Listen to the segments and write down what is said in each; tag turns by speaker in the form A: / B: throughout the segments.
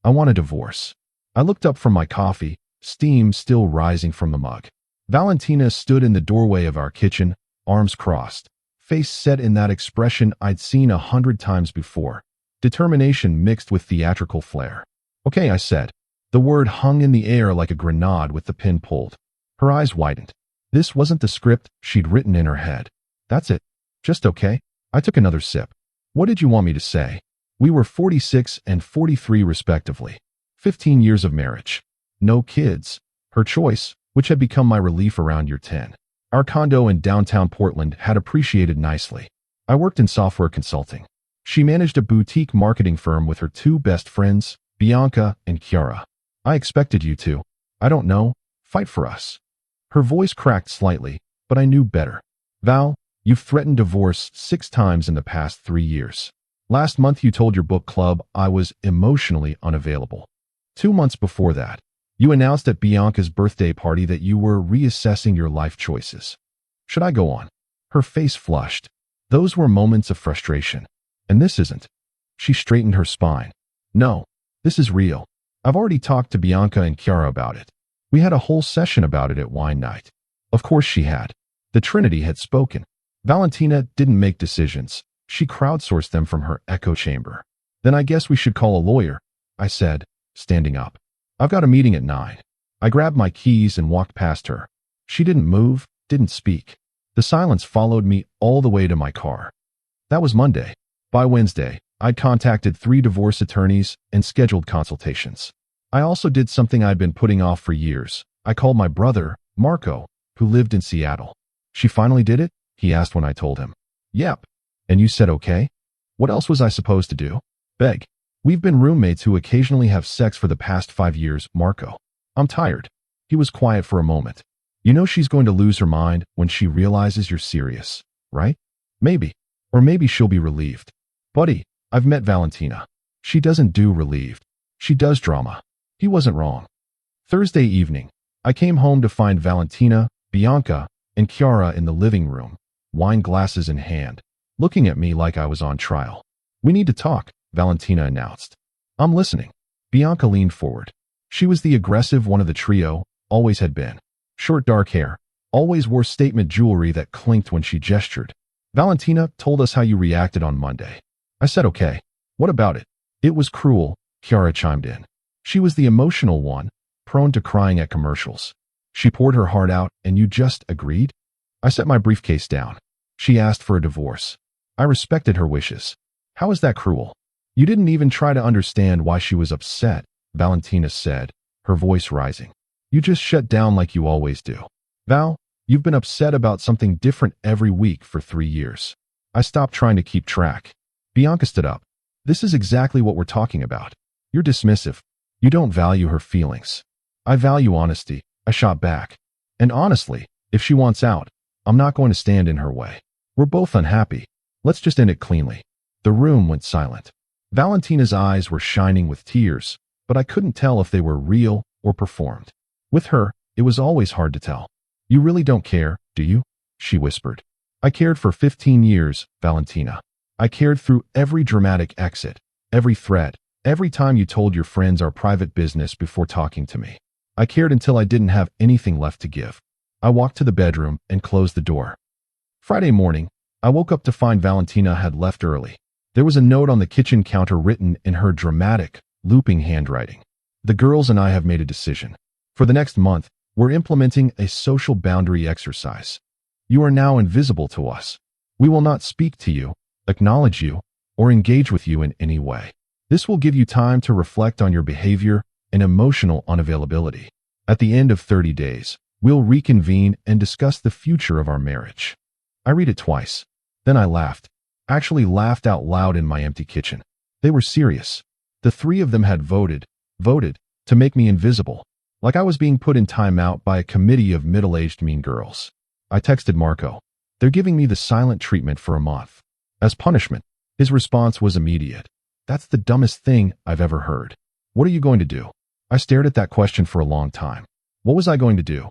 A: I want a divorce. I looked up from my coffee, steam still rising from the mug. Valentina stood in the doorway of our kitchen, arms crossed, face set in that expression I'd seen 100 times before, determination mixed with theatrical flair. Okay, I said. The word hung in the air like a grenade with the pin pulled. Her eyes widened. This wasn't the script she'd written in her head. That's it. Just okay. I took another sip. What did you want me to say? We were 46 and 43 respectively. 15 years of marriage. No kids. Her choice, which had become my relief around year 10. Our condo in downtown Portland had appreciated nicely. I worked in software consulting. She managed a boutique marketing firm with her two best friends, Bianca and Chiara. I expected you to, I don't know, fight for us. Her voice cracked slightly, but I knew better. Val, you've threatened divorce 6 times in the past 3 years. Last month you told your book club I was emotionally unavailable. 2 months before that, you announced at Bianca's birthday party that you were reassessing your life choices. Should I go on? Her face flushed. Those were moments of frustration. And this isn't. She straightened her spine. No, this is real. I've already talked to Bianca and Chiara about it. We had a whole session about it at wine night. Of course she had. The Trinity had spoken. Valentina didn't make decisions. She crowdsourced them from her echo chamber. Then I guess we should call a lawyer, I said, standing up. I've got a meeting at 9. I grabbed my keys and walked past her. She didn't move, didn't speak. The silence followed me all the way to my car. That was Monday. By Wednesday, I'd contacted 3 divorce attorneys and scheduled consultations. I also did something I'd been putting off for years. I called my brother, Marco, who lived in Seattle. She finally did it? He asked when I told him. Yep. And you said okay? What else was I supposed to do? Beg. We've been roommates who occasionally have sex for the past 5 years, Marco. I'm tired. He was quiet for a moment. You know she's going to lose her mind when she realizes you're serious, right? Maybe. Or maybe she'll be relieved. Buddy, I've met Valentina. She doesn't do relieved. She does drama. He wasn't wrong. Thursday evening, I came home to find Valentina, Bianca, and Chiara in the living room, wine glasses in hand, looking at me like I was on trial. We need to talk, Valentina announced. I'm listening. Bianca leaned forward. She was the aggressive one of the trio, always had been. Short dark hair, always wore statement jewelry that clinked when she gestured. Valentina told us how you reacted on Monday. I said okay. What about it? It was cruel, Chiara chimed in. She was the emotional one, prone to crying at commercials. She poured her heart out and you just agreed? I set my briefcase down. She asked for a divorce. I respected her wishes. How is that cruel? You didn't even try to understand why she was upset, Valentina said, her voice rising. You just shut down like you always do. Val, you've been upset about something different every week for 3 years. I stopped trying to keep track. Bianca stood up. This is exactly what we're talking about. You're dismissive. You don't value her feelings. I value honesty, I shot back. And honestly, if she wants out, I'm not going to stand in her way. We're both unhappy. Let's just end it cleanly. The room went silent. Valentina's eyes were shining with tears, but I couldn't tell if they were real or performed. With her, it was always hard to tell. You really don't care, do you? She whispered. I cared for 15 years, Valentina. I cared through every dramatic exit, every threat, every time you told your friends our private business before talking to me. I cared until I didn't have anything left to give. I walked to the bedroom and closed the door. Friday morning, I woke up to find Valentina had left early. There was a note on the kitchen counter written in her dramatic, looping handwriting. The girls and I have made a decision. For the next month, we're implementing a social boundary exercise. You are now invisible to us. We will not speak to you, acknowledge you, or engage with you in any way. This will give you time to reflect on your behavior and emotional unavailability. At the end of 30 days, we'll reconvene and discuss the future of our marriage. I read it twice. Then I laughed. Actually laughed out loud in my empty kitchen. They were serious. The 3 of them had voted to make me invisible, like I was being put in timeout by a committee of middle-aged mean girls. I texted Marco. They're giving me the silent treatment for a month. As punishment, his response was immediate. That's the dumbest thing I've ever heard. What are you going to do? I stared at that question for a long time. What was I going to do?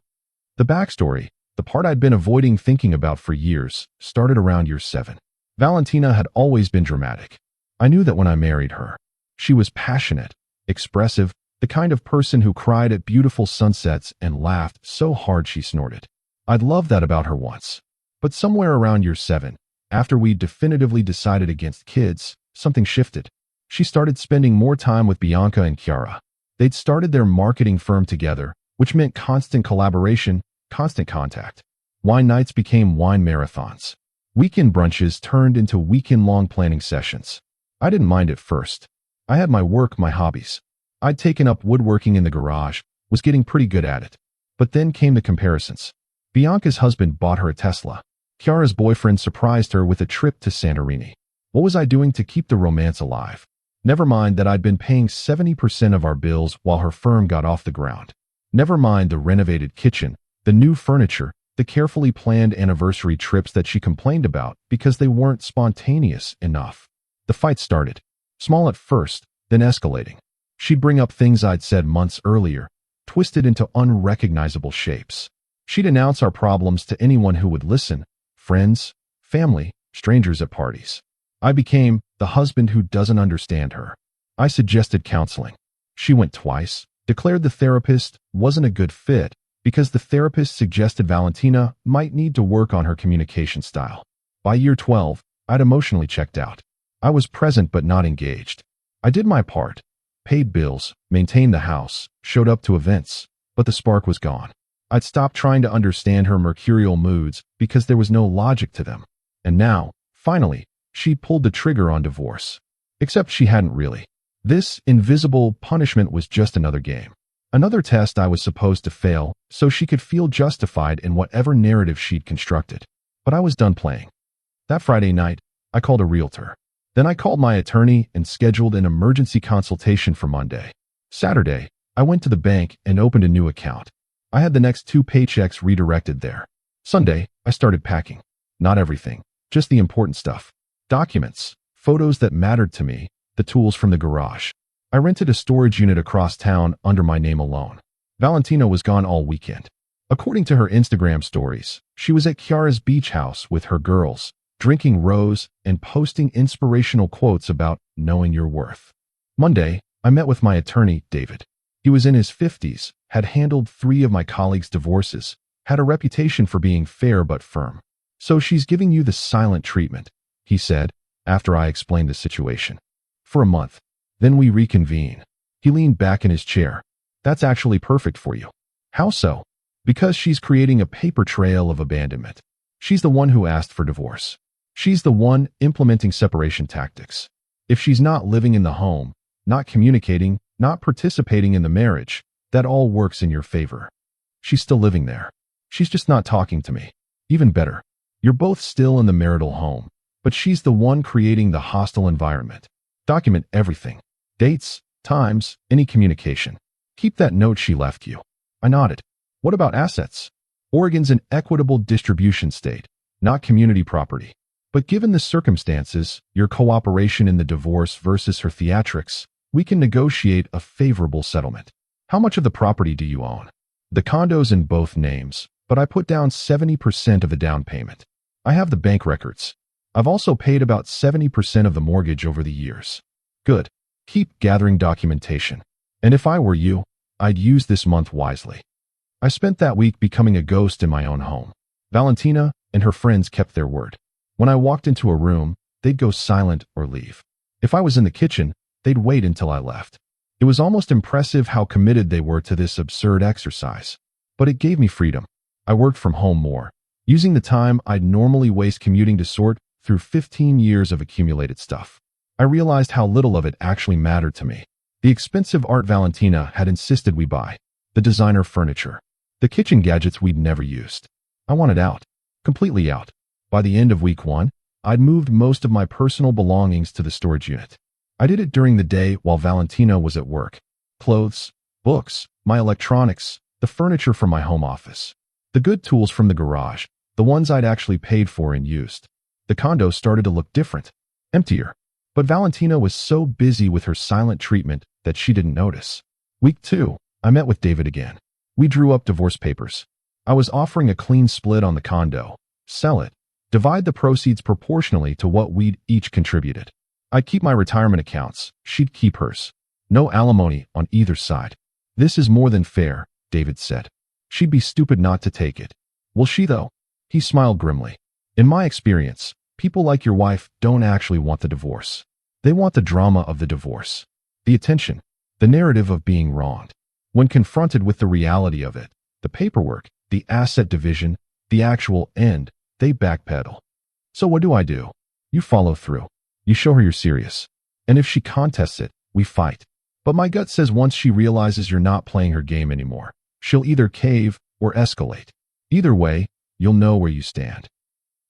A: The backstory, the part I'd been avoiding thinking about for years, started around year 7. Valentina had always been dramatic. I knew that when I married her. She was passionate, expressive, the kind of person who cried at beautiful sunsets and laughed so hard she snorted. I'd loved that about her once. But somewhere around year 7, after we definitively decided against kids, something shifted. She started spending more time with Bianca and Chiara. They'd started their marketing firm together, which meant constant collaboration, constant contact. Wine nights became wine marathons. Weekend brunches turned into weekend-long planning sessions. I didn't mind at first. I had my work, my hobbies. I'd taken up woodworking in the garage, was getting pretty good at it. But then came the comparisons. Bianca's husband bought her a Tesla. Chiara's boyfriend surprised her with a trip to Santorini. What was I doing to keep the romance alive? Never mind that I'd been paying 70% of our bills while her firm got off the ground. Never mind the renovated kitchen, the new furniture, the carefully planned anniversary trips that she complained about because they weren't spontaneous enough. The fight started. Small at first, then escalating. She'd bring up things I'd said months earlier, twisted into unrecognizable shapes. She'd announce our problems to anyone who would listen, friends, family, strangers at parties. I became the husband who doesn't understand her. I suggested counseling. She went twice, declared the therapist wasn't a good fit because the therapist suggested Valentina might need to work on her communication style. By year 12, I'd emotionally checked out. I was present but not engaged. I did my part, paid bills, maintained the house, showed up to events, but the spark was gone. I'd stopped trying to understand her mercurial moods because there was no logic to them. And now, finally, she pulled the trigger on divorce. Except she hadn't really. This invisible punishment was just another game. Another test I was supposed to fail so she could feel justified in whatever narrative she'd constructed. But I was done playing. That Friday night, I called a realtor. Then I called my attorney and scheduled an emergency consultation for Monday. Saturday, I went to the bank and opened a new account. I had the next 2 paychecks redirected there. Sunday, I started packing. Not everything, just the important stuff. Documents, photos that mattered to me, the tools from the garage. I rented a storage unit across town under my name alone. Valentina was gone all weekend. According to her Instagram stories, she was at Chiara's beach house with her girls, drinking rose and posting inspirational quotes about knowing your worth. Monday, I met with my attorney, David. He was in his 50s, had handled 3 of my colleagues' divorces, had a reputation for being fair but firm. So she's giving you the silent treatment, he said, after I explained the situation. For a month. Then we reconvene. He leaned back in his chair. That's actually perfect for you. How so? Because she's creating a paper trail of abandonment. She's the one who asked for divorce. She's the one implementing separation tactics. If she's not living in the home, not communicating, not participating in the marriage, that all works in your favor. She's still living there. She's just not talking to me. Even better, you're both still in the marital home, but she's the one creating the hostile environment. Document everything. Dates, times, any communication. Keep that note she left you. I nodded. What about assets? Oregon's an equitable distribution state, not community property. But given the circumstances, your cooperation in the divorce versus her theatrics, we can negotiate a favorable settlement. How much of the property do you own? The condo's in both names, but I put down 70% of the down payment. I have the bank records. I've also paid about 70% of the mortgage over the years. Good. Keep gathering documentation. And if I were you, I'd use this month wisely. I spent that week becoming a ghost in my own home. Valentina and her friends kept their word. When I walked into a room, they'd go silent or leave. If I was in the kitchen, they'd wait until I left. It was almost impressive how committed they were to this absurd exercise. But it gave me freedom. I worked from home more, using the time I'd normally waste commuting to sort through 15 years of accumulated stuff. I realized how little of it actually mattered to me. The expensive art Valentina had insisted we buy, the designer furniture, the kitchen gadgets we'd never used. I wanted out. Completely out. By the end of week 1, I'd moved most of my personal belongings to the storage unit. I did it during the day while Valentina was at work. Clothes, books, my electronics, the furniture from my home office. The good tools from the garage, the ones I'd actually paid for and used. The condo started to look different, emptier. But Valentina was so busy with her silent treatment that she didn't notice. Week 2, I met with David again. We drew up divorce papers. I was offering a clean split on the condo, sell it, divide the proceeds proportionally to what we'd each contributed. I'd keep my retirement accounts, she'd keep hers. No alimony on either side. This is more than fair, David said. She'd be stupid not to take it. Will she, though? He smiled grimly. In my experience, people like your wife don't actually want the divorce. They want the drama of the divorce. The attention. The narrative of being wronged. When confronted with the reality of it, the paperwork, the asset division, the actual end, they backpedal. So what do? You follow through. You show her you're serious. And if she contests it, we fight. But my gut says once she realizes you're not playing her game anymore, she'll either cave or escalate. Either way, you'll know where you stand.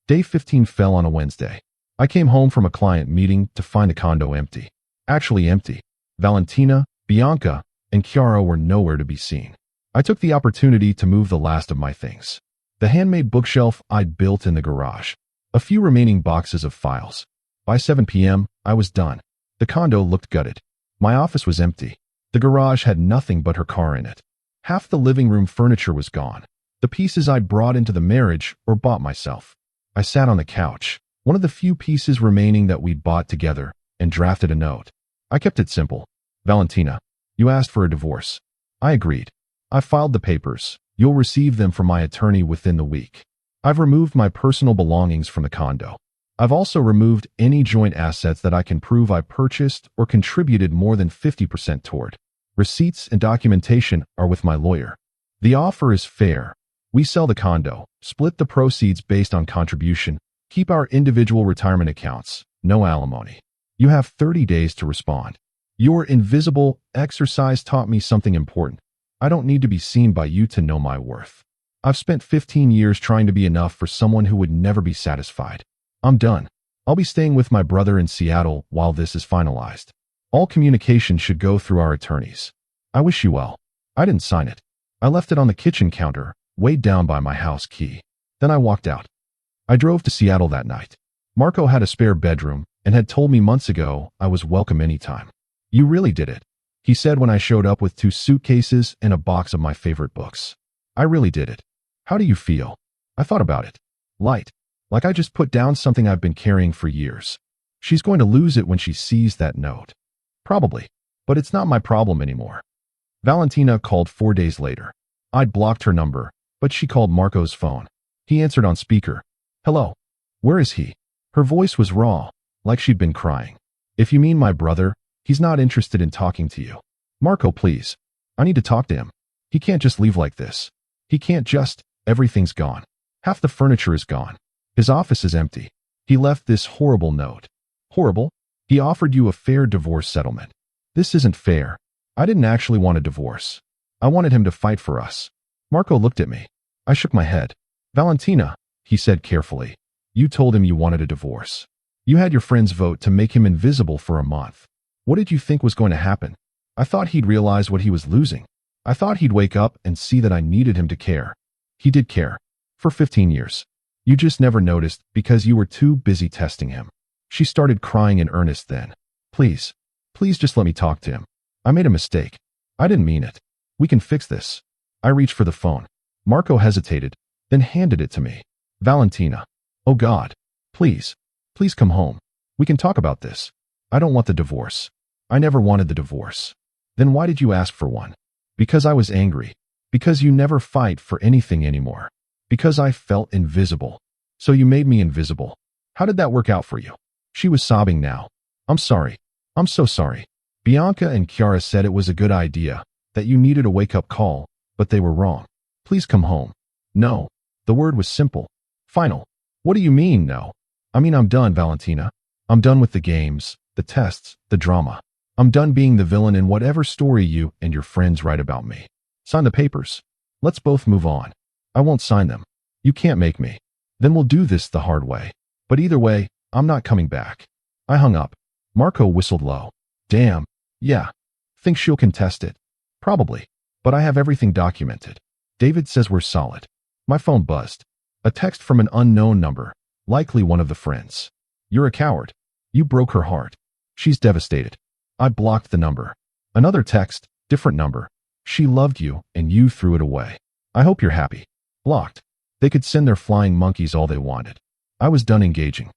A: Day 15 fell on a Wednesday. I came home from a client meeting to find the condo empty. Actually empty. Valentina, Bianca, and Chiara were nowhere to be seen. I took the opportunity to move the last of my things. The handmade bookshelf I'd built in the garage. A few remaining boxes of files. By 7 p.m., I was done. The condo looked gutted. My office was empty. The garage had nothing but her car in it. Half the living room furniture was gone. The pieces I'd brought into the marriage or bought myself. I sat on the couch, one of the few pieces remaining that we'd bought together, and drafted a note. I kept it simple. Valentina, you asked for a divorce. I agreed. I filed the papers. You'll receive them from my attorney within the week. I've removed my personal belongings from the condo. I've also removed any joint assets that I can prove I purchased or contributed more than 50% toward. Receipts and documentation are with my lawyer. The offer is fair. We sell the condo, split the proceeds based on contribution, keep our individual retirement accounts, no alimony. You have 30 days to respond. Your invisible exercise taught me something important. I don't need to be seen by you to know my worth. I've spent 15 years trying to be enough for someone who would never be satisfied. I'm done. I'll be staying with my brother in Seattle while this is finalized. All communication should go through our attorneys. I wish you well. I didn't sign it. I left it on the kitchen counter, weighed down by my house key. Then I walked out. I drove to Seattle that night. Marco had a spare bedroom and had told me months ago I was welcome anytime. You really did it, he said when I showed up with 2 suitcases and a box of my favorite books. I really did it. How do you feel? I thought about it. Light. Like I just put down something I've been carrying for years. She's going to lose it when she sees that note. Probably. But it's not my problem anymore. Valentina called 4 days later. I'd blocked her number, but she called Marco's phone. He answered on speaker. Hello. Where is he? Her voice was raw, like she'd been crying. If you mean my brother, he's not interested in talking to you. Marco, please. I need to talk to him. He can't just leave like this. He can't just, everything's gone. Half the furniture is gone. His office is empty. He left this horrible note. Horrible? He offered you a fair divorce settlement. This isn't fair. I didn't actually want a divorce. I wanted him to fight for us. Marco looked at me. I shook my head. Valentina, he said carefully. You told him you wanted a divorce. You had your friends vote to make him invisible for a month. What did you think was going to happen? I thought he'd realize what he was losing. I thought he'd wake up and see that I needed him to care. He did care. For 15 years. You just never noticed because you were too busy testing him. She started crying in earnest then. Please. Please just let me talk to him. I made a mistake. I didn't mean it. We can fix this. I reached for the phone. Marco hesitated, then handed it to me. Valentina. Oh God. Please. Please come home. We can talk about this. I don't want the divorce. I never wanted the divorce. Then why did you ask for one? Because I was angry. Because you never fight for anything anymore. Because I felt invisible. So you made me invisible. How did that work out for you? She was sobbing now. I'm sorry. I'm so sorry. Bianca and Chiara said it was a good idea, that you needed a wake-up call, but they were wrong. Please come home. No. The word was simple. Final. What do you mean, no? I mean, I'm done, Valentina. I'm done with the games, the tests, the drama. I'm done being the villain in whatever story you and your friends write about me. Sign the papers. Let's both move on. I won't sign them. You can't make me. Then we'll do this the hard way. But either way, I'm not coming back. I hung up. Marco whistled low. Damn. Yeah. Think she'll contest it? Probably. But I have everything documented. David says we're solid. My phone buzzed. A text from an unknown number, likely one of the friends. You're a coward. You broke her heart. She's devastated. I blocked the number. Another text, different number. She loved you and you threw it away. I hope you're happy. Blocked. They could send their flying monkeys all they wanted. I was done engaging.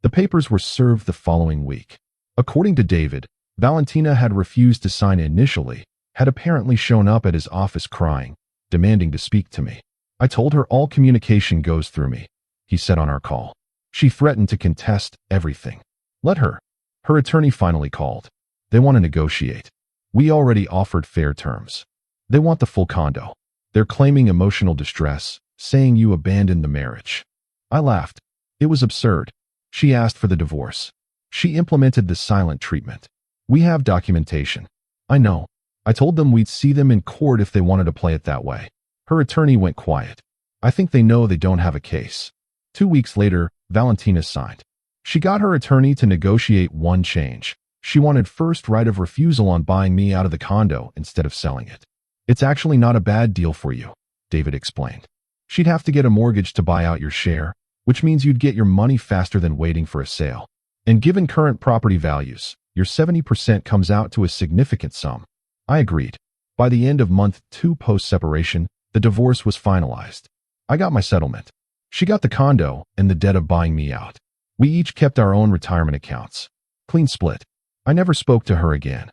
A: The papers were served the following week. According to David, Valentina had refused to sign initially, had apparently shown up at his office crying, demanding to speak to me. I told her all communication goes through me, he said on our call. She threatened to contest everything. Let her. Her attorney finally called. They want to negotiate. We already offered fair terms. They want the full condo. They're claiming emotional distress, saying you abandoned the marriage. I laughed. It was absurd. She asked for the divorce. She implemented the silent treatment. We have documentation. I know. I told them we'd see them in court if they wanted to play it that way. Her attorney went quiet. I think they know they don't have a case. 2 weeks later, Valentina signed. She got her attorney to negotiate one change. She wanted first right of refusal on buying me out of the condo instead of selling it. It's actually not a bad deal for you, David explained. She'd have to get a mortgage to buy out your share, which means you'd get your money faster than waiting for a sale. And given current property values, your 70% comes out to a significant sum. I agreed. By the end of month 2 post-separation, the divorce was finalized. I got my settlement. She got the condo and the debt of buying me out. We each kept our own retirement accounts. Clean split. I never spoke to her again.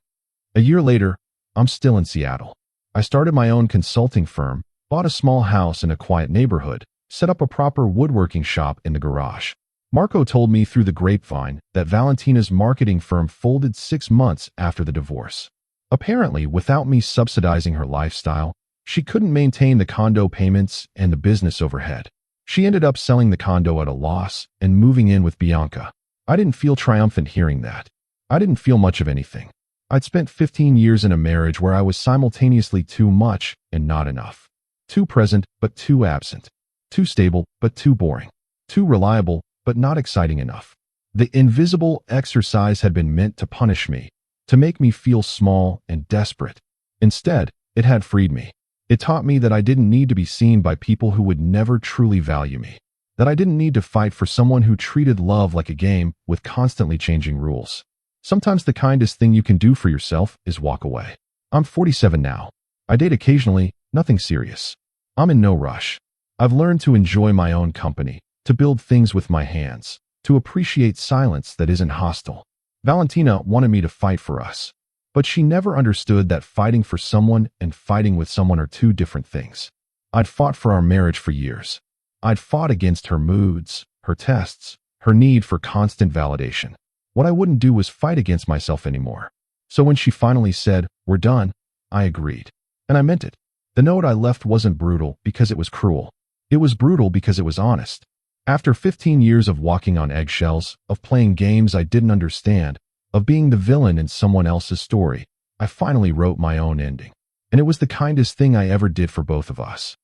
A: A year later, I'm still in Seattle. I started my own consulting firm, bought a small house in a quiet neighborhood, set up a proper woodworking shop in the garage. Marco told me through the grapevine that Valentina's marketing firm folded 6 months after the divorce. Apparently, without me subsidizing her lifestyle, she couldn't maintain the condo payments and the business overhead. She ended up selling the condo at a loss and moving in with Bianca. I didn't feel triumphant hearing that. I didn't feel much of anything. I'd spent 15 years in a marriage where I was simultaneously too much and not enough. Too present, but too absent. Too stable, but too boring. Too reliable, but not exciting enough. The invisible exercise had been meant to punish me, to make me feel small and desperate. Instead, it had freed me. It taught me that I didn't need to be seen by people who would never truly value me. That I didn't need to fight for someone who treated love like a game with constantly changing rules. Sometimes the kindest thing you can do for yourself is walk away. I'm 47 now. I date occasionally, nothing serious. I'm in no rush. I've learned to enjoy my own company, to build things with my hands, to appreciate silence that isn't hostile. Valentina wanted me to fight for us, but she never understood that fighting for someone and fighting with someone are two different things. I'd fought for our marriage for years. I'd fought against her moods, her tests, her need for constant validation. What I wouldn't do was fight against myself anymore. So when she finally said, "We're done," I agreed. And I meant it. The note I left wasn't brutal because it was cruel. It was brutal because it was honest. After 15 years of walking on eggshells, of playing games I didn't understand, of being the villain in someone else's story, I finally wrote my own ending. And it was the kindest thing I ever did for both of us.